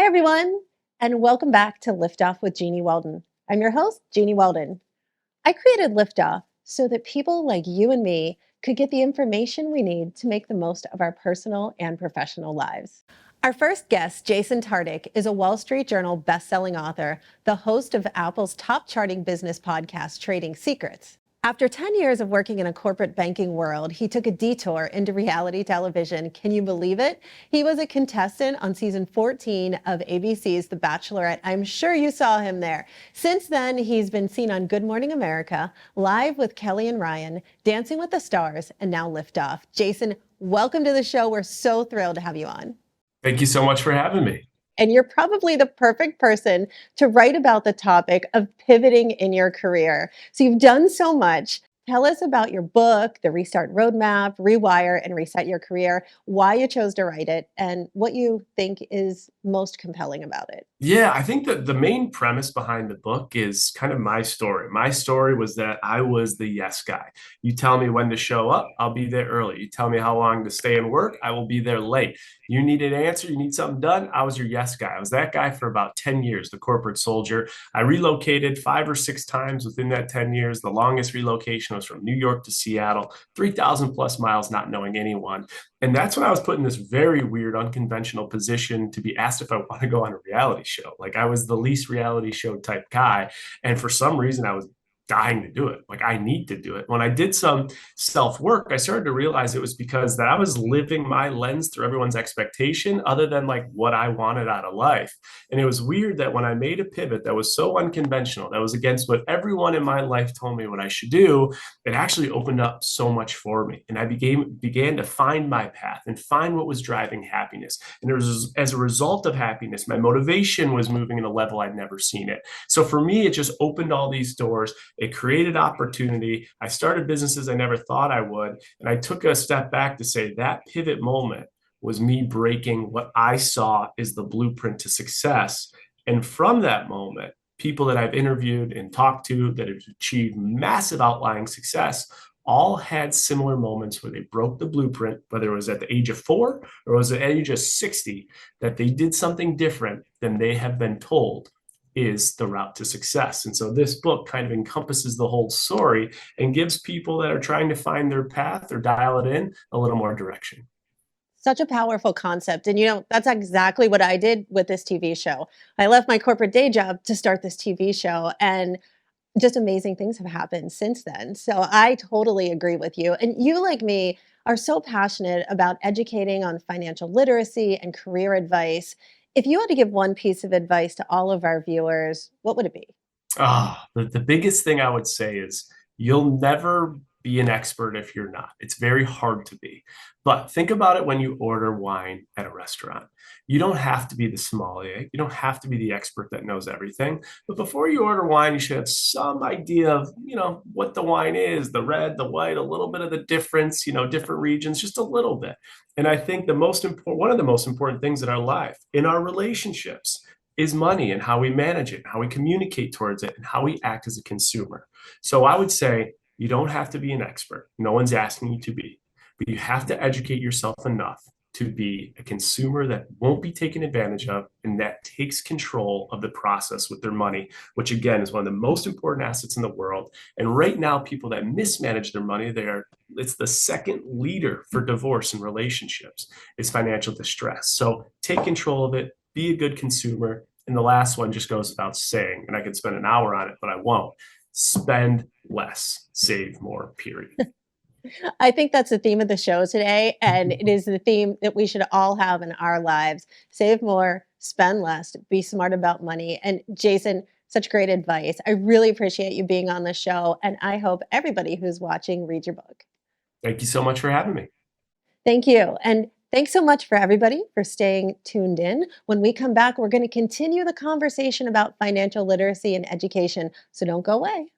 everyone, and welcome back to Liftoff with Jeanniey Walden. I'm your host, Jeanniey Walden. I created Liftoff so that people like you and me could get the information we need to make the most of our personal and professional lives. Our first guest, Jason Tartick, is a Wall Street Journal best-selling author, the host of Apple's top charting business podcast, Trading Secrets. After 10 years of working in a corporate banking world, he took a detour into reality television. Can you believe it? He was a contestant on season 14 of ABC's The Bachelorette. I'm sure you saw him there. Since then, he's been seen on Good Morning America, Live with Kelly and Ryan, Dancing with the Stars, and now Liftoff. Jason, welcome to the show. We're so thrilled to have you on. Thank you so much for having me. And you're probably the perfect person to write about the topic of pivoting in your career. So you've done so much. Tell us about your book, The Restart Roadmap, Rewire and Reset Your Career, why you chose to write it, and what you think is most compelling about it. Yeah, I think that the main premise behind the book is kind of my story. My story was that I was the yes guy. You tell me when to show up, I'll be there early. You tell me how long to stay and work, I will be there late. You need an answer, you need something done, I was your yes guy. I was that guy for about 10 years, the corporate soldier. I relocated 5 or 6 times within that 10 years. The longest relocation was from New York to Seattle, 3,000 plus miles, not knowing anyone. And that's when I was put in this very weird, unconventional position to be asked if I want to go on a reality show. Like, I was the least reality show type guy. And for some reason, I was dying to do it. Like, I need to do it. When I did some self-work, I started to realize it was because that I was living my lens through everyone's expectation other than like what I wanted out of life. And it was weird that when I made a pivot that was so unconventional, that was against what everyone in my life told me what I should do, it actually opened up so much for me. And I began to find my path and find what was driving happiness. And it was as a result of happiness, my motivation was moving at a level I'd never seen it. So for me, it just opened all these doors. It created opportunity. I started businesses I never thought I would. And I took a step back to say that pivot moment was me breaking what I saw is the blueprint to success. And from that moment, people that I've interviewed and talked to that have achieved massive outlying success all had similar moments where they broke the blueprint, whether it was at the age of 4 or it was at the age of 60, that they did something different than they have been told is the route to success. And so this book kind of encompasses the whole story and gives people that are trying to find their path or dial it in a little more direction. Such a powerful concept. And that's exactly what I did with this TV show. I left my corporate day job to start this TV show, and just amazing things have happened since then. So I totally agree with you. And you, like me, are so passionate about educating on financial literacy and career advice. If you had to give one piece of advice to all of our viewers, what would it be? The biggest thing I would say is you'll never be an expert if you're not. It's very hard to be. But think about it when you order wine at a restaurant. You don't have to be the sommelier. You don't have to be the expert that knows everything. But before you order wine, you should have some idea of, what the wine is, the red, the white, a little bit of the difference, different regions, just a little bit. And I think one of the most important things in our life, in our relationships, is money and how we manage it, how we communicate towards it, and how we act as a consumer. So I would say you don't have to be an expert. No one's asking you to be, but you have to educate yourself enough to be a consumer that won't be taken advantage of and that takes control of the process with their money, which again is one of the most important assets in the world. And right now, people that mismanage their money, it's the second leader for divorce and relationships is financial distress. So take control of it, be a good consumer. And the last one just goes without saying, and I could spend an hour on it, but I won't. Spend less, save more, period. I think that's the theme of the show today, and it is the theme that we should all have in our lives. Save more, spend less, be smart about money. And Jason, such great advice. I really appreciate you being on the show, and I hope everybody who's watching reads your book. Thank you so much for having me. Thank you. And thanks so much for everybody for staying tuned in. When we come back, we're going to continue the conversation about financial literacy and education, so don't go away.